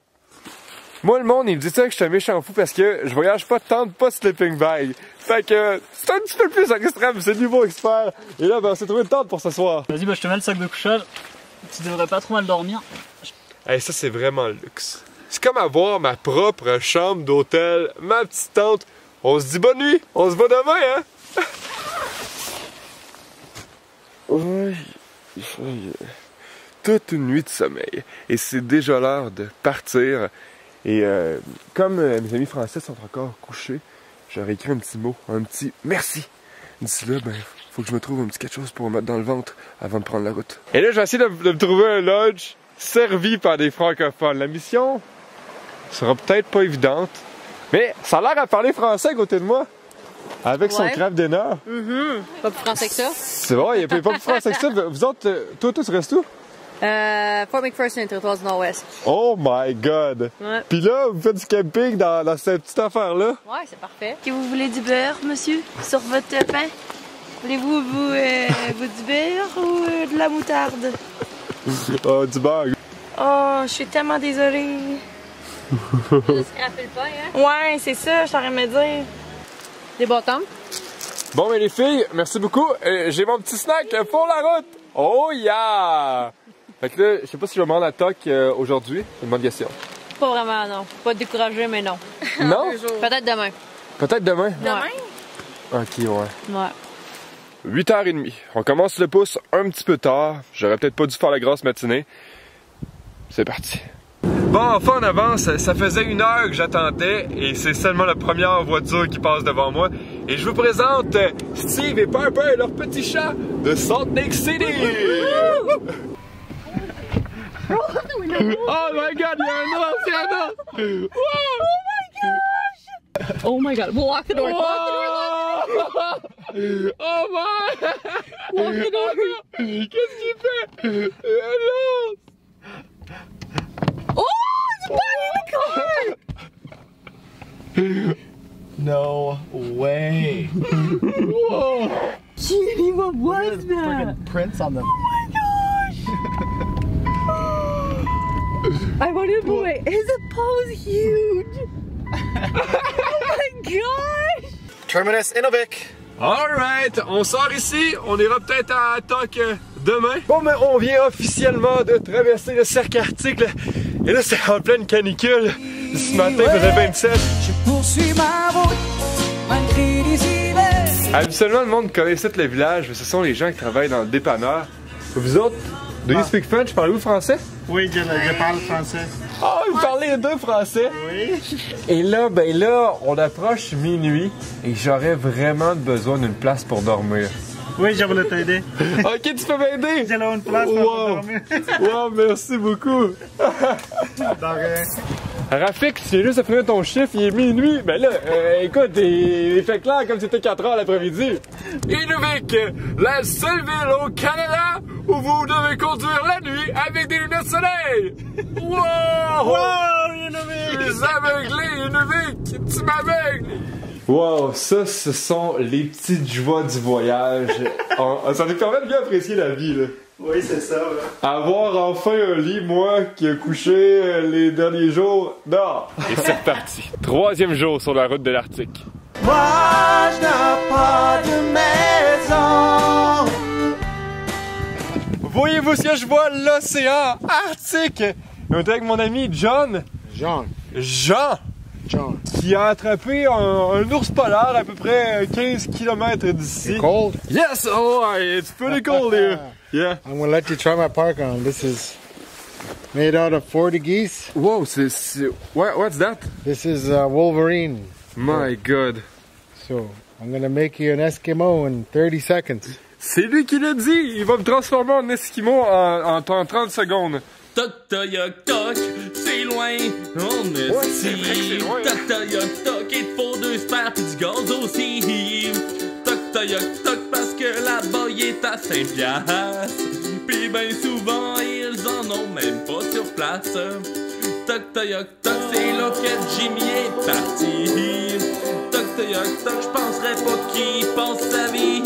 Moi, le monde, il me dit ça que je suis un méchant fou parce que je voyage pas tant de pas sleeping bag. Fait que c'est un petit peu plus extrême, c'est du niveau expert. Et là, ben, on s'est trouvé une tente pour ce soir. Vas-y, bah, je te mets le sac de couchage. Tu devrais pas trop mal dormir. Hey, ça, c'est vraiment le luxe. C'est comme avoir ma propre chambre d'hôtel, ma petite tente. On se dit bonne nuit, on se voit demain, hein? Oui, toute une nuit de sommeil. Et c'est déjà l'heure de partir. Et comme mes amis français sont encore couchés, j'aurais écrit un petit mot, un petit merci. D'ici là, ben, faut que je me trouve un petit quelque chose pour me mettre dans le ventre avant de prendre la route. Et là, je vais essayer de me trouver un lodge servi par des francophones. La mission sera peut-être pas évidente, mais ça a l'air à parler français à côté de moi. Avec son craft dinner. Pas plus français que ça. C'est bon, il n'y a pas plus français que ça. Vous autres, toi, tu restes où? Fort McPherson, territoire du Nord-Ouest. Oh my god! Ouais. Puis là, vous faites du camping dans cette petite affaire-là? Ouais, c'est parfait. Que vous voulez du beurre, monsieur, sur votre pain? Voulez-vous du beurre ou de la moutarde? Oh, du beurre. Oh, je suis tellement désolée. Tu as scrappé le pain, hein? Ouais, c'est ça, je t'aurais me dire. Des bâtons? Bon, mais les filles, merci beaucoup. J'ai mon petit snack pour la route. Oh yeah! Fait que là, je sais pas si je vais me rendre à Toc aujourd'hui. C'est une bonne question. Pas vraiment, non. Pas découragé, mais non. Non? Peut-être demain. Peut-être demain? Demain? Ok, ouais. Ouais. 8h30. On commence le pouce un petit peu tard. J'aurais peut-être pas dû faire la grosse matinée. C'est parti. Bon, enfin on avance, ça faisait 1 heure que j'attendais et c'est seulement la première voiture qui passe devant moi. Et je vous présente Steve et Piper, leur petit chat de Salt Lake City! Oh my god, il y a un ancien! Oh my god, we'll lock the door. Oh my! Lock the door. Qu'est-ce qu'il fait? Non! Oh, it's back in the car! No way. Whoa. Gee, what was that? Freaking prints on them. Oh my gosh! I wanted to wait. His paw was huge. Oh my gosh! Terminus Inuvik. Alright, on sort ici, on ira peut-être à Toc demain. Bon, mais on vient officiellement de traverser le cercle arctique. Là. Et là, c'est en pleine canicule. Ce matin, il faisait 27. Je poursuis ma route, malgré les hivers. Habituellement, le monde connaît ici le village, mais ce sont les gens qui travaillent dans le dépanneur. Vous autres, do you speak French? Parlez-vous français? Oui, je parle français. Ah, vous parlez les deux français? Oui. Et là, ben là, on approche minuit et j'aurais vraiment besoin d'une place pour dormir. Oui, je voulais t'aider. Ok, tu peux m'aider? J'ai là une place pour dormir. Wow, merci beaucoup. De rien. Rafik, tu viens juste de finir ton chiffre, il est minuit. Ben là, écoute, il fait clair comme c'était 4 heures l'après-midi. Inuvik, la seule ville au Canada où vous devez conduire la nuit avec des lunettes soleil. Wow! Wow, Inuvik! Les aveuglés, Inuvik, tu m'aveugles. Wow, ça, ce sont les petites joies du voyage. Ça nous permet de bien apprécier la vie, là. Oui, c'est ça, ouais. Avoir enfin un lit, moi, qui a couché les derniers jours, non! Et c'est reparti. 3e jour sur la route de l'Arctique. Moi, je n'ai pas de maison. Voyez-vous ce que je vois? L'océan Arctique! On est avec mon ami John. Jean. Qui a attrapé un ours polaire à peu près 15 km d'ici. Cold? Yes! Oh, it's pretty cold here. Yeah. I'm gonna let you try my park on. This is made out of 40 geese. Whoa, what's that? This is Wolverine. My God. So, I'm gonna make you an Eskimo in 30 seconds. C'est lui qui l'a dit! Il va me transformer en Eskimo en 30 secondes. Toc toc toc, c'est loin, on est ici. Toc toc toc, il te faut 2 sperres pis du gaz aussi. Toc toc toc, parce que là-bas il est à 5 piastres. Pis ben souvent ils en ont même pas sur place. Toc toc toc, c'est là que Jimmy est parti. Toc toc toc, j'penserais pas qu'il pense sa vie.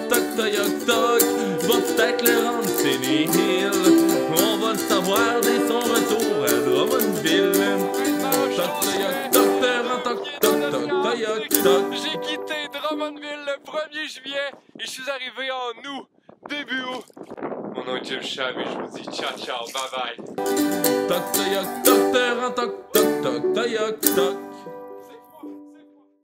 Toc toc toc, va peut-être le rendre sénile. On va le savoir dès son retour à Drummondville. J'ai quitté Drummondville le 1er juillet et je suis arrivé en août, début août. Mon nom est Jim Chab et je vous dis ciao ciao, bye bye. Toc toc toc toc toc toc toc toc toc.